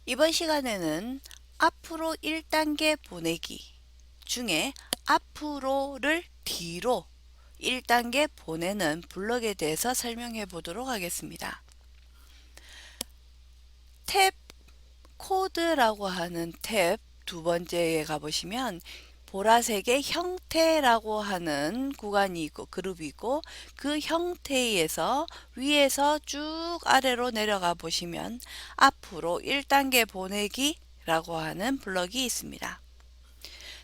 이번 시간에는 앞으로 1단계 보내기 중에 앞으로를 뒤로 1단계 보내는 블럭에 대해서 설명해 보도록 하겠습니다. 탭 코드라고 하는 탭 두 번째에 가보시면 보라색의 형태라고 하는 구간이 있고 그룹이 있고 그 형태에서 위에서 쭉 아래로 내려가 보시면 앞으로 1단계 보내기 라고 하는 블럭이 있습니다.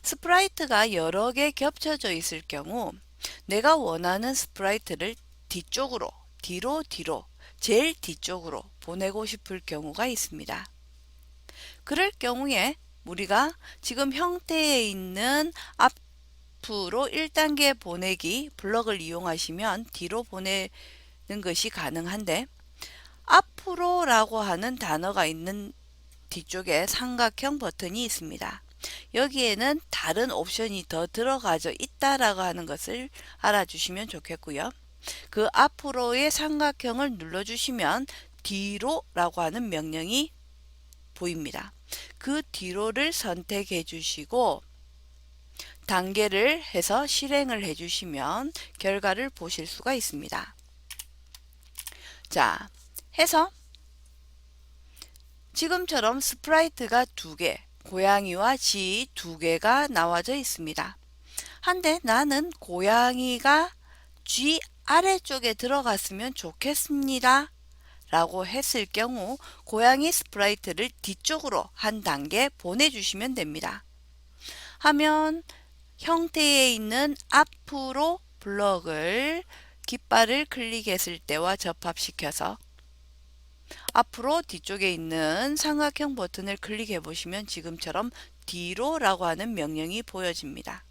스프라이트가 여러 개 겹쳐져 있을 경우 내가 원하는 스프라이트를 뒤쪽으로 뒤로 제일 뒤쪽으로 보내고 싶을 경우가 있습니다. 그럴 경우에 우리가 지금 형태에 있는 앞으로 1단계 보내기 블럭을 이용하시면 뒤로 보내는 것이 가능한데 앞으로 라고 하는 단어가 있는 뒤쪽에 삼각형 버튼이 있습니다. 여기에는 다른 옵션이 더 들어가져 있다라고 하는 것을 알아주시면 좋겠고요. 그 앞으로의 삼각형을 눌러주시면 뒤로 라고 하는 명령이 보입니다. 그 뒤로를 선택해 주시고 단계를 해서 실행을 해 주시면 결과를 보실 수가 있습니다. 자, 해서 지금처럼 스프라이트가 두 개, 고양이와 쥐 두 개가 나와져 있습니다. 한데 나는 고양이가 쥐 아래쪽에 들어갔으면 좋겠습니다. 라고 했을 경우 고양이 스프라이트를 뒤쪽으로 한 단계 보내주시면 됩니다. 하면 형태에 있는 앞으로 블럭을 깃발을 클릭했을 때와 접합시켜서 앞으로 뒤쪽에 있는 삼각형 버튼을 클릭해 보시면 지금처럼 뒤로라고 하는 명령이 보여집니다.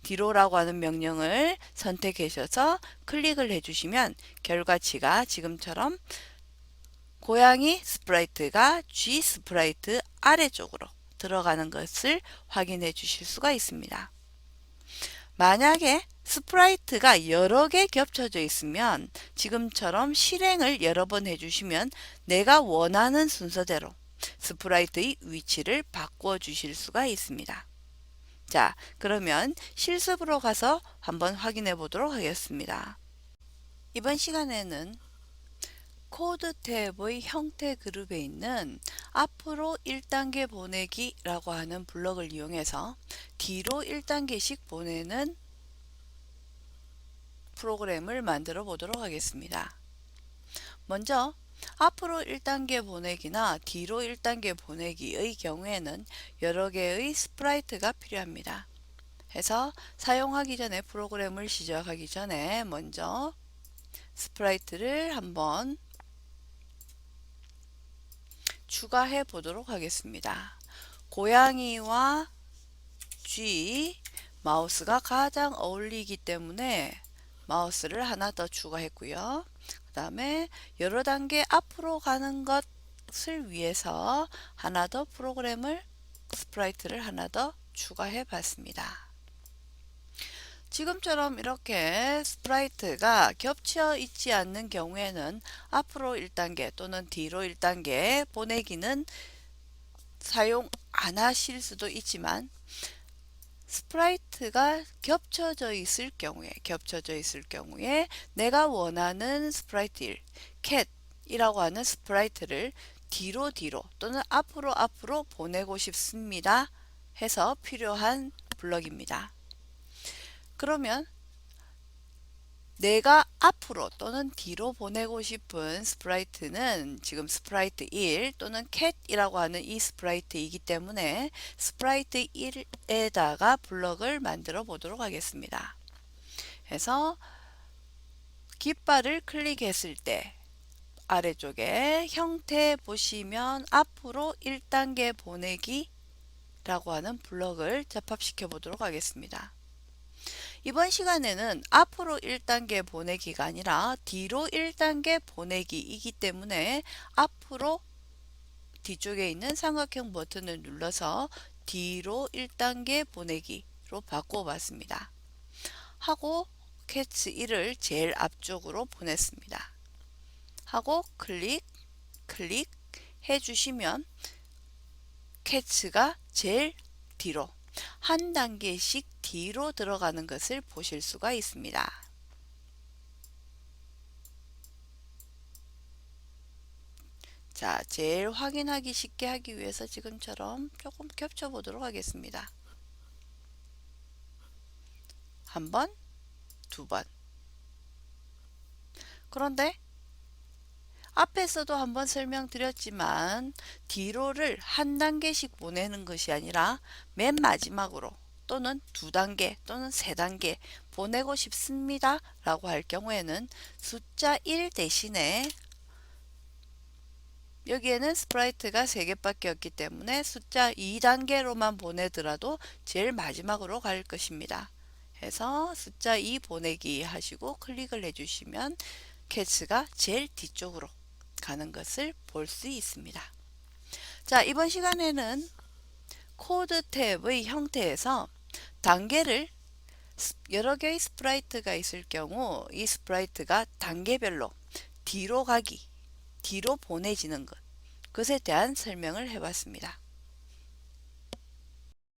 뒤로라고 하는 명령을 선택하셔서 클릭을 해주시면 결과치가 지금처럼 고양이 스프라이트가 G 스프라이트 아래쪽으로 들어가는 것을 확인해 주실 수가 있습니다. 만약에 스프라이트가 여러 개 겹쳐져 있으면 지금처럼 실행을 여러 번 해주시면 내가 원하는 순서대로 스프라이트의 위치를 바꿔 주실 수가 있습니다. 자, 그러면 실습으로 가서 한번 확인해 보도록 하겠습니다. 이번 시간에는 코드 탭의 형태 그룹에 있는 앞으로 1단계 보내기라고 하는 블럭을 이용해서 뒤로 1단계씩 보내는 프로그램을 만들어 보도록 하겠습니다. 먼저 앞으로 1단계 보내기나 뒤로 1단계 보내기의 경우에는 여러 개의 스프라이트가 필요합니다. 해서 사용하기 전에 프로그램을 시작하기 전에 먼저 스프라이트를 한번 추가해 보도록 하겠습니다. 고양이와 G 마우스가 가장 어울리기 때문에 마우스를 하나 더 추가했고요. 그 다음에 여러 단계 앞으로 가는 것을 위해서 하나 더 프로그램을 스프라이트를 하나 더 추가해 봤습니다. 지금처럼 이렇게 스프라이트가 겹쳐 있지 않는 경우에는 앞으로 1단계 또는 뒤로 1단계 보내기는 사용 안 하실 수도 있지만 스프라이트가 겹쳐져 있을 경우에 내가 원하는 스프라이트 1, 캣이라고 하는 스프라이트를 뒤로 또는 앞으로 보내고 싶습니다. 해서 필요한 블럭입니다. 그러면 내가 앞으로 또는 뒤로 보내고 싶은 스프라이트는 지금 스프라이트 1 또는 캣이라고 하는 이 스프라이트이기 때문에 스프라이트 1에다가 블럭을 만들어 보도록 하겠습니다. 그래서 깃발을 클릭했을 때 아래쪽에 형태 보시면 앞으로 1단계 보내기 라고 하는 블럭을 접합시켜 보도록 하겠습니다. 이번 시간에는 앞으로 1단계 보내기가 아니라 뒤로 1단계 보내기이기 때문에 앞으로 뒤쪽에 있는 삼각형 버튼을 눌러서 뒤로 1단계 보내기로 바꿔봤습니다. 하고 캐치 1을 제일 앞쪽으로 보냈습니다. 하고 클릭 해주시면 캐치가 제일 뒤로 한 단계씩 뒤로 들어가는 것을 보실 수가 있습니다. 자, 제일 확인하기 쉽게 하기 위해서 지금처럼 조금 겹쳐 보도록 하겠습니다. 한 번, 두 번. 그런데 앞에서도 한번 설명드렸지만 뒤로를 한 단계씩 보내는 것이 아니라 맨 마지막으로 또는 두 단계 또는 세 단계 보내고 싶습니다 라고 할 경우에는 숫자 1 대신에 여기에는 스프라이트가 3개밖에 없기 때문에 숫자 2단계로만 보내더라도 제일 마지막으로 갈 것입니다. 해서 숫자 2 보내기 하시고 클릭을 해주시면 캐치가 제일 뒤쪽으로 가는 것을 볼 수 있습니다. 자, 이번 시간에는 코드 탭의 형태에서 단계를 여러 개의 스프라이트가 있을 경우 이 스프라이트가 단계별로 뒤로 가기, 뒤로 보내지는 것, 그것에 대한 설명을 해봤습니다.